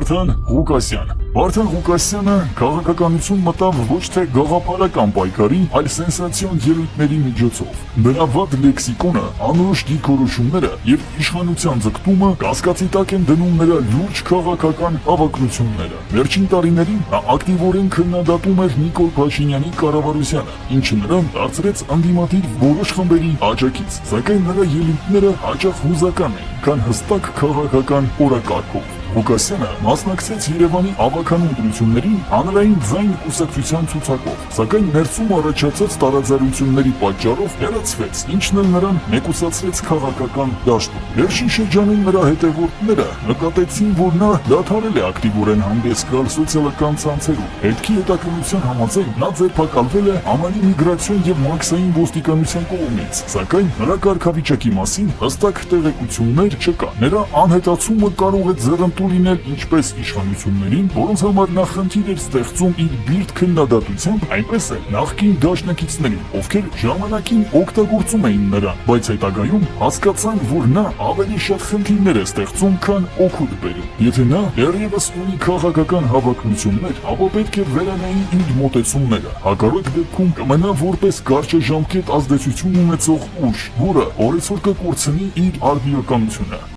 Վարդան Ղուկասյան։ Վարդան Ղուկասյանը քաղաքականություն մտավ ոչ թե գաղափարական պայքարի, այլ սենսացիոն ելույթների միջոցով։ Նրա վատ լեքսիկոնը, անորոշ դիրքորոշումները եւ իշխանության ձգտումը կասկածի տակ են դնում նրա լուրջ քաղաքական հավակնությունները։ Վերջին տարիներին նա ակտիվորեն քննադատում էր Նիկոլ Փաշինյանի կառավարությանը, ինչը նրան դարձրեց անդիմադիր որոշ խմբերի աջակից, սակայն նրա ելույթները հաճախ հուզական էին, քան հստակ քաղաքական օրակարգով։ Ղուկասյանը մասնակցեց Երևանի ավագանու ընտրություններին հանրային ձայն կուսակցության ցուցակով, սակայն ներսում առաջացած տարաձայնությունների պատճառով հեռացվեց, ինչն էլ նրան մեկուսացրեց քաղաքական դաշտում։ Վերջին շրջանում նրա հետևորդները նկատեցին, որ նա դադարել է ակտիվորեն հանդես գալ սոցիալական ցանցերում։ Հետքի հետաքննության համաձայն նա ձերբակալվել է ԱՄՆ միգրացիոն եւ մաքսային ոստիկանության կողմից, սակայն նրա կարգավիճակի մասին հստակ տեղեկություններ չկա։ Նրա անհետացումը կարող է ձեռնտու լինել ինչպես իշխանություններին, որոնց համար նա խնդիր էր ստեղծում իր բիրտ քննադատությամբ, այնպես էլ նախկին դաշնակիցներին, ովքեր ժամանակին օգտագործում էին նրան, բայց հետագայում հասկացան, որ նա ավելի շատ խնդիրներ է ստեղծում, քան օգուտ բերում։ Եթե նա դեռևս ունի քաղաքական հավակնություններ, ապա պետք է վերանայի իր մոտեցումները։ Հակառակ դեպքում կմնա որպես կարճաժամկետ ազդեցություն ունեցող ուժ, որը օրեցօր կկորցնի իր արդիականությունը։